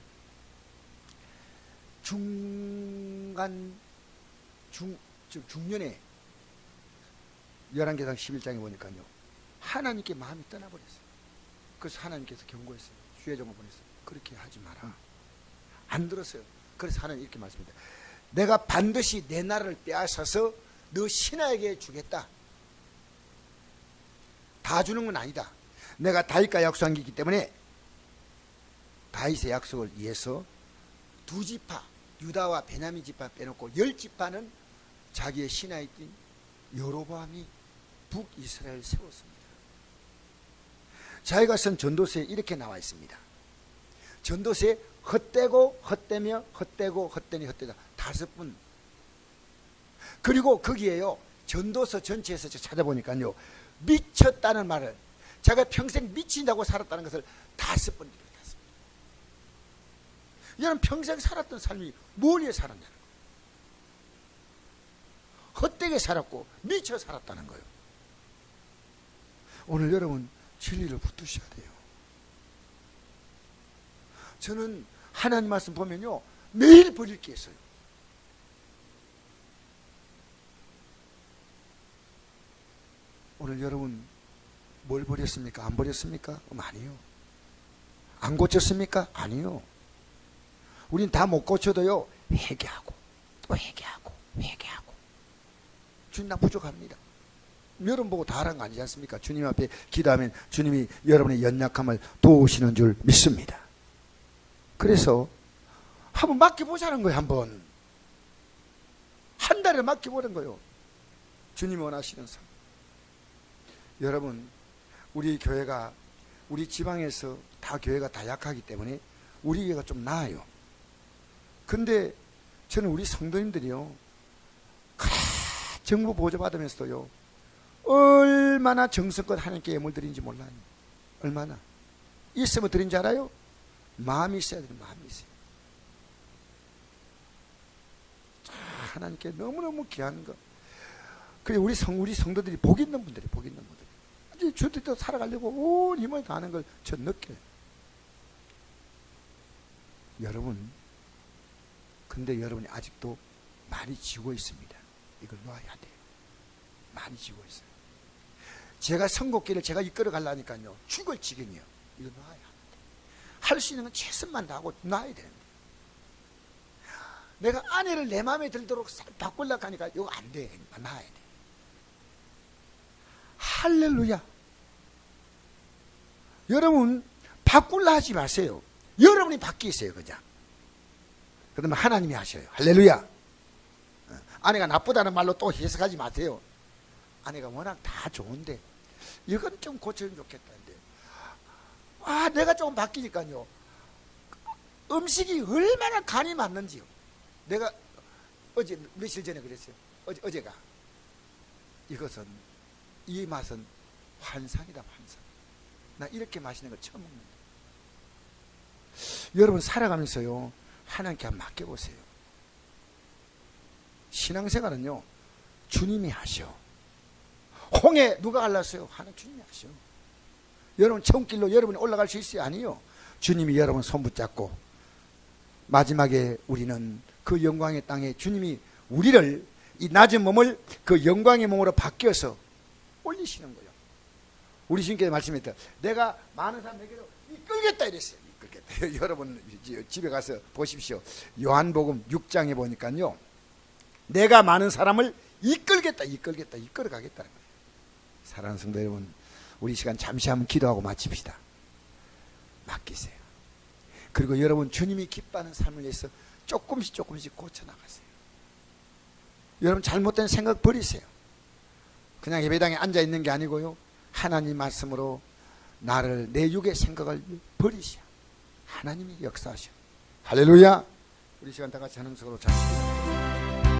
중년에 열왕기상 11장에 보니까요 하나님께 마음이 떠나버렸어요. 그래서 하나님께서 경고했어요. 주의종을 보냈어요. 그렇게 하지 마라. 안 들었어요. 그래서 하나님 이렇게 말씀합니다. 내가 반드시 내 나라를 빼앗아서 너 신하에게 주겠다. 다 주는 건 아니다. 내가 다윗과 약속한 게 있기 때문에 다윗의 약속을 위해서 두 지파, 유다와 베냐민 지파 빼놓고 10지파는 자기의 신하인 여로보암이 북이스라엘 세웠습니다. 자기가 쓴 전도서에 이렇게 나와 있습니다. 전도서에 헛되고 헛되며 헛되고 헛되니 헛되다 5번. 그리고 거기에요 전도서 전체에서 찾아보니까요 미쳤다는 말을, 자기가 평생 미친다고 살았다는 것을 5번 들었습니다. 여러분 평생 살았던 삶이 뭘 위해 살았냐는 거예요. 헛되게 살았고 미쳐 살았다는 거예요. 오늘 여러분 진리를 붙드셔야 돼요. 저는 하나님 말씀 보면요 매일 버릴 게 있어요. 오늘 여러분 뭘 버렸습니까? 안 버렸습니까? 아니요. 안 고쳤습니까? 아니요. 우린 다 못 고쳐도요, 회개하고 또 회개하고 회개하고. 주님 나 부족합니다. 여러분 보고 다 하는 거 아니지 않습니까? 주님 앞에 기도하면 주님이 여러분의 연약함을 도우시는 줄 믿습니다. 그래서 한번 맡겨보자는 거예요. 한 달에 맡겨보는 거예요. 주님이 원하시는 삶. 여러분, 우리 교회가, 우리 지방에서 다 교회가 다 약하기 때문에 우리 교회가 좀 나아요. 근데 저는 우리 성도님들이요, 정부 보조 받으면서도요, 얼마나 정성껏 하나님께 예물 드린지 몰라요. 얼마나. 있으면 드린 줄 알아요? 마음이 있어야 돼요. 마음이 있어요. 하나님께 너무너무 귀한 거. 그래, 우리 성도들이 복 있는 분들이, 복 있는 분들이. 이제 주님도 살아가려고 온 힘을 다하는 걸 저 느껴요. 여러분, 근데 여러분이 아직도 많이 지고 있습니다. 이걸 놔야 돼요. 많이 지고 있어요. 제가 선곡기를 제가 이끌어 가려니까요, 죽을 지경이에요. 이거 놔야 돼요. 할 수 있는 건 최선만 다하고 놔야 되는데, 내가 아내를 내 마음에 들도록 바꾸려고 하니까 이거 안 돼. 놔야 돼. 할렐루야. 여러분, 바꾸려 하지 마세요. 여러분이 바뀌세요, 그냥. 그러면 하나님이 하셔요. 할렐루야. 아내가 나쁘다는 말로 또 해석하지 마세요. 아내가 워낙 다 좋은데 이건 좀 고쳐주면 좋겠다는데, 내가 조금 바뀌니까요, 음식이 얼마나 간이 맞는지요. 내가 어제 며칠 전에 그랬어요. 어제가 이것은, 이 맛은 환상이다, 환상. 나 이렇게 맛있는 걸 처음 먹는다. 여러분 살아가면서요, 하나님께 한번 맡겨보세요. 신앙생활은요, 주님이 하셔. 홍해 누가 갈랐어요? 하나님 주님이 하셔. 여러분 천길로 여러분이 올라갈 수 있어요? 아니요. 주님이 여러분 손 붙잡고 마지막에 우리는 그 영광의 땅에 주님이 우리를, 이 낮은 몸을 그 영광의 몸으로 바뀌어서 올리시는 거예요. 우리 주님께서 말씀했다. 내가 많은 사람에게로 이끌겠다 이랬어요. 이끌겠다. 여러분 집에 가서 보십시오. 요한복음 6장에 보니까요, 내가 많은 사람을 이끌겠다, 이끌어가겠다는 거예요. 사랑하는 성도 여러분, 우리 시간 잠시 한번 기도하고 마칩시다. 맡기세요. 그리고 여러분 주님이 기뻐하는 삶을 위해서 조금씩 고쳐나가세요. 여러분 잘못된 생각 버리세요. 그냥 예배당에 앉아있는 게 아니고요, 하나님 말씀으로 나를, 내 육의 생각을 버리시오. 하나님이 역사하시오. 할렐루야. 우리 시간 다 같이 하는 속으로 잡시다.